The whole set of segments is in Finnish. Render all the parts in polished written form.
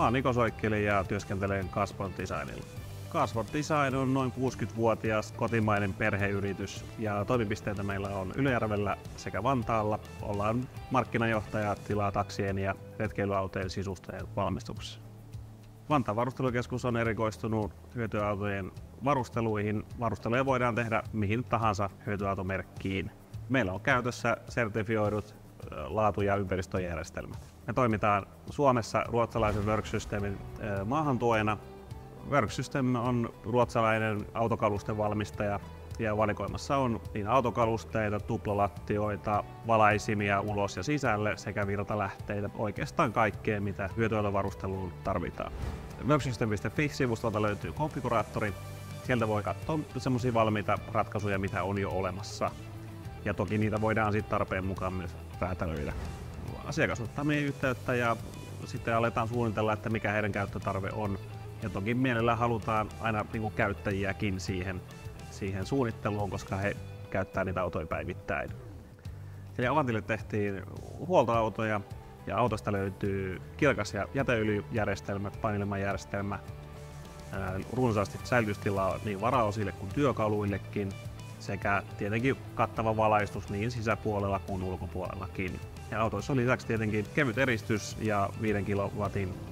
Mä oon Niko Soikkeli ja työskentelen Carsport Designilla. Carsport Design on noin 60-vuotias kotimainen perheyritys ja toimipisteitä meillä on Ylöjärvellä sekä Vantaalla. Ollaan markkinajohtaja tilaa taksien ja retkeilyautojen sisustojen valmistuksessa. Vantaan varustelukeskus on erikoistunut hyötyautojen varusteluihin. Varusteluja voidaan tehdä mihin tahansa hyötyautomerkkiin. Meillä on käytössä sertifioidut laatu- ja ympäristöjärjestelmät. Me toimitaan Suomessa ruotsalaisen Worksystemin maahantuojana. Worksystem on ruotsalainen autokalusten valmistaja ja valikoimassa on niin autokalusteita, tuplalattioita, valaisimia ulos ja sisälle sekä virtalähteitä, oikeastaan kaikkea mitä hyötyautovarusteluun tarvitaan. Worksystem.fi-sivustolta löytyy konfiguraattori. Sieltä voi katsoa semmoisia valmiita ratkaisuja mitä on jo olemassa. Ja toki niitä voidaan sitten tarpeen mukaan myös räätälöidä. Asiakas ottaa meidän yhteyttä ja sitten aletaan suunnitella, että mikä heidän käyttötarve on. Ja toki mielellään halutaan aina niin käyttäjiäkin siihen suunnitteluun, koska he käyttää niitä autoja päivittäin. Eli Avantille tehtiin huoltoautoja ja autosta löytyy kirkas- ja jäteöljyjärjestelmä, painelmajärjestelmä, runsaasti säilytystilaa niin varaosille kuin työkaluillekin sekä tietenkin kattava valaistus niin sisäpuolella kuin ulkopuolellakin. Ja autoissa on lisäksi tietenkin kevyt eristys ja 5 kW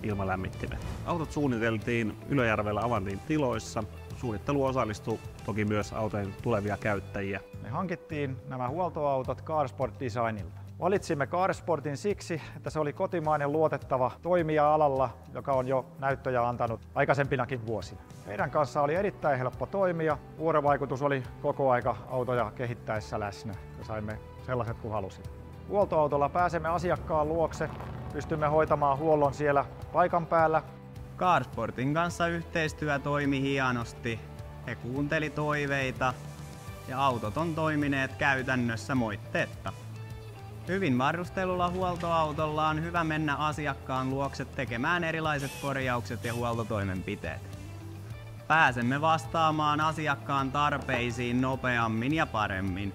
ilmalämmittimet. Autot suunniteltiin Ylöjärvellä Avantin tiloissa. Suunnitteluun osallistui toki myös autojen tulevia käyttäjiä. Me hankittiin nämä huoltoautot Carsport Designilta. Valitsimme Carsportin siksi, että se oli kotimainen luotettava toimija alalla, joka on jo näyttöjä antanut aikaisempinakin vuosina. Heidän kanssa oli erittäin helppo toimia. Vuorovaikutus oli koko aika autoja kehittäessä läsnä ja saimme sellaiset kuin halusimme. Huoltoautolla pääsemme asiakkaan luokse, pystymme hoitamaan huollon siellä paikan päällä. Carsportin kanssa yhteistyö toimi hienosti. He kuunteli toiveita ja autot on toimineet käytännössä moitteetta. Hyvin varustelulla huoltoautolla on hyvä mennä asiakkaan luokse tekemään erilaiset korjaukset ja huoltotoimenpiteet. Pääsemme vastaamaan asiakkaan tarpeisiin nopeammin ja paremmin.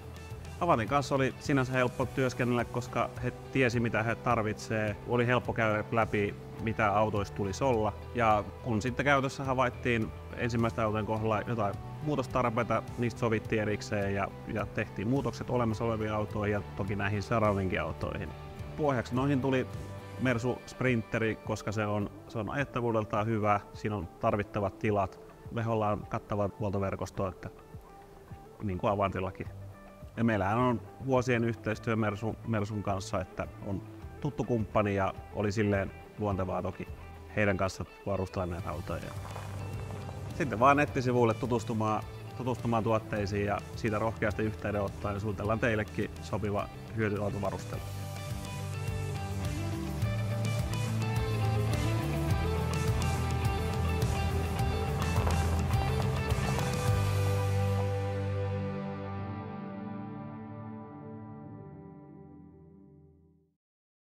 Avantin kanssa oli sinänsä helppo työskennellä, koska he tiesi mitä he tarvitsee. Oli helppo käydä läpi mitä autoissa tulisi olla. Ja kun sitten käytössä havaittiin ensimmäistä autojen kohdalla jotain muutostarpeita, niistä sovittiin erikseen ja tehtiin muutokset olemassa oleviin autoihin ja toki näihin seuraaviinkin autoihin. Pohjaksi noihin tuli Mersu Sprinteri, koska se on ajettavuudeltaan hyvä, siinä on tarvittavat tilat. Veholla on kattava huoltoverkosto, että niin kuin Avantillakin. Ja meillähän on vuosien yhteistyö Mersun kanssa, että on tuttu kumppani ja oli silleen luontevaa toki heidän kanssa varustella näitä autoja. Sitten vaan nettisivuille tutustumaan tuotteisiin ja siitä rohkeasti yhteydenottoa ja suunnitellaan teillekin sopiva hyötyautovarustelu.